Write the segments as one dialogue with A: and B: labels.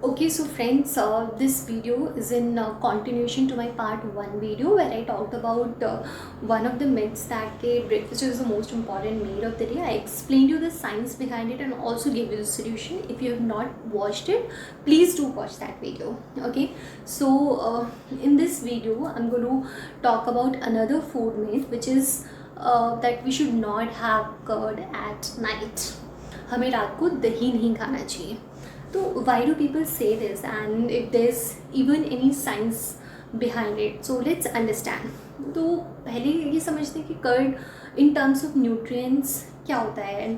A: Okay, so friends, this video is in continuation to my part 1 video where I talked about one of the myths that breakfast is the most important meal of the day. I explained you the science behind it and also gave you the solution. If you have not watched it, please do watch that video. Okay, so in this video, I'm going to talk about another food myth, which is that we should not have curd at night. हमें रात को दही नहीं खाना चाहिए. तो why do people say this and if there is even any science behind it, so let's understand. तो पहले ये समझते हैं कि curd in terms of nutrients क्या होता है and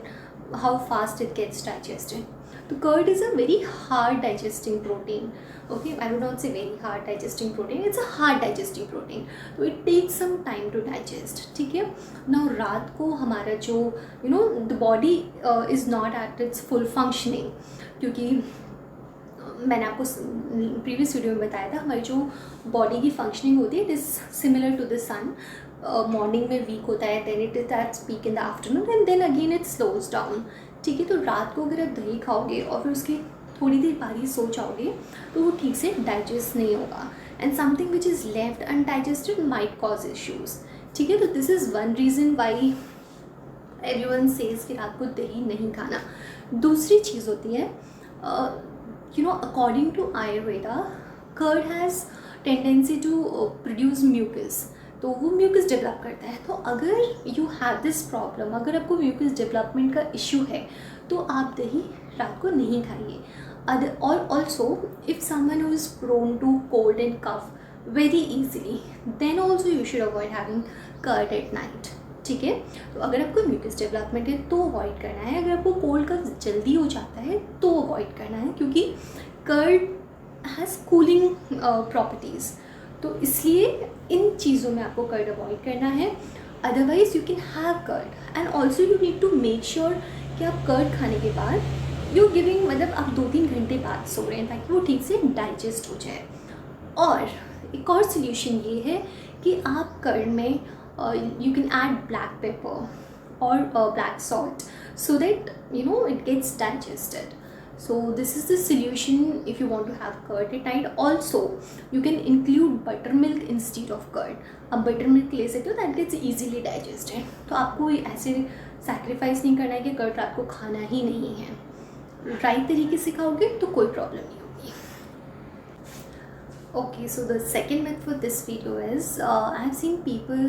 A: how fast it gets digested. तो curd is a very hard digesting protein. Okay, I would not say very hard digesting protein, it's a hard digesting protein. तो it takes some time to digest. ठीक है ना. रात को हमारा जो the body is not at its full functioning, क्योंकि मैंने आपको प्रीवियस वीडियो में बताया था हमारी जो बॉडी की फंक्शनिंग होती है it is similar to the sun. Morning में वीक होता है, then it is that peak in the afternoon and then again it slows down. ठीक है, तो रात को अगर आप दही खाओगे और फिर उसके थोड़ी देर बाद ही सो जाओगे तो वो ठीक से डाइजेस्ट नहीं होगा and something which is left undigested might cause issues. ठीक है, तो this is one reason why everyone says कि रात को दही नहीं खाना. दूसरी चीज़ होती है according to Ayurveda curd has tendency to produce mucus. तो वो म्यूकस डेवलप करता है. तो अगर यू हैव दिस प्रॉब्लम, अगर आपको म्यूकस डेवलपमेंट का इशू है तो आप दही रात को नहीं खाइए. और also if someone who is prone to cold and cough very easily, then also you should avoid having curd at night. ठीक है, तो अगर आपको म्यूकस डेवलपमेंट है तो अवॉइड करना है. अगर आपको कोल्ड का जल्दी हो जाता है तो अवॉइड करना है, क्योंकि कर्ड हैज़ कूलिंग प्रॉपर्टीज़. तो इसलिए इन चीज़ों में आपको कर्ड अवॉइड करना है. Otherwise you can have curd and also you need to make sure कि आप कर्ड खाने के बाद यू गिविंग मतलब आप 2-3 घंटे बाद सो रहे हैं ताकि वो ठीक से डाइजेस्ट हो जाए. और एक और सोल्यूशन ये है कि आप कर्ड में you can add black pepper or black salt so that it gets digested. So this is the solution if you want to have curd at night. Also you can include buttermilk instead of curd. अब buttermilk ले सकते हो, that gets easily digested. तो आपको ऐसे sacrifice नहीं करना है कि कर्ड रात को खाना ही नहीं है. राइट तरीके से खाओगे तो कोई प्रॉब्लम नहीं होगी. Okay, so the second myth for this video is I have seen people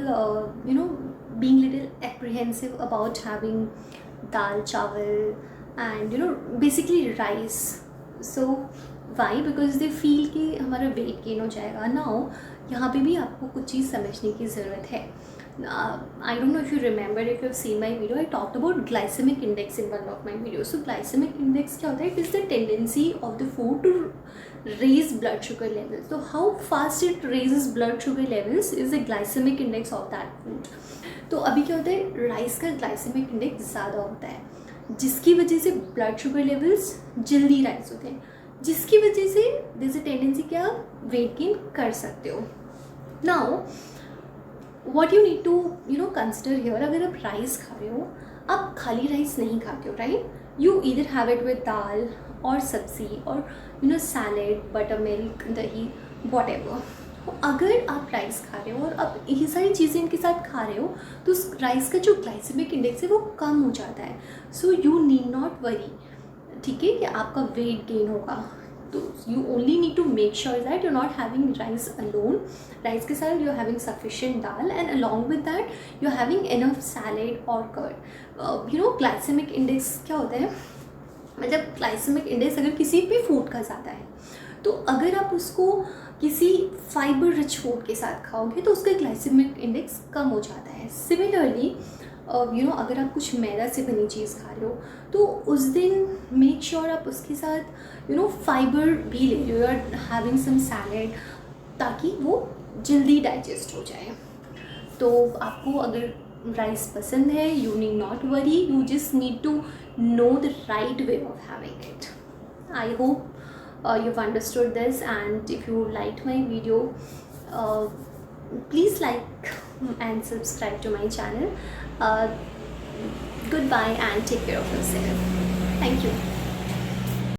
A: being little apprehensive about having dal chawal and basically rice. So why? Because they feel कि हमारा weight gain हो जाएगा. Now यहाँ पे भी आपको कुछ चीज़ समझने की ज़रूरत है. I don't know if you remember, if you have seen my video, I talked about glycemic index in one of my videos. So glycemic index क्या होता है? It is the tendency of the food to raise blood sugar levels. So how fast it raises blood sugar levels is the glycemic index of that food. तो अभी क्या होता है, rice का glycemic index ज़्यादा होता है, जिसकी वजह से blood sugar levels जल्दी राइज होते हैं, जिसकी वजह से there is a tendency कि आप weight gain कर सकते हो. Now what you need to consider here, अगर आप राइस खा रहे हो, आप खाली राइस नहीं खाते हो, right. You either have it with dal और सब्जी और सैलेड, बटर मिल्क, दही, वॉट एवर. अगर आप राइस खा रहे हो और आप ये सारी चीज़ें इनके साथ खा रहे हो तो उस राइस का जो ग्लाइसेमिक इंडेक्स है वो कम हो जाता है. So you need not worry. ठीक है, कि आपका वेट गेन होगा. तो you only need to make sure that you not having rice alone. Rice के साथ you are having sufficient dal and along with that you are having enough salad और curd. Glycaemic index क्या होता है, मतलब glycaemic index अगर किसी भी फूड का ज़्यादा है तो अगर आप उसको किसी फाइबर रिच फूड के साथ खाओगे तो उसका ग्लाइसेमिक इंडेक्स कम हो जाता है. सिमिलरली अगर आप कुछ मैदा से बनी चीज़ खा रहे हो तो उस दिन मेक श्योर आप उसके साथ फाइबर भी ले रहे हो, you are having some salad, ताकि वो जल्दी डाइजेस्ट हो जाए. तो आपको अगर राइस पसंद है, you need not worry, you just need to know the right way of having it. I hope you've understood this, and if you liked my video, please like and subscribe to my channel. Goodbye and take care of yourself. Thank you.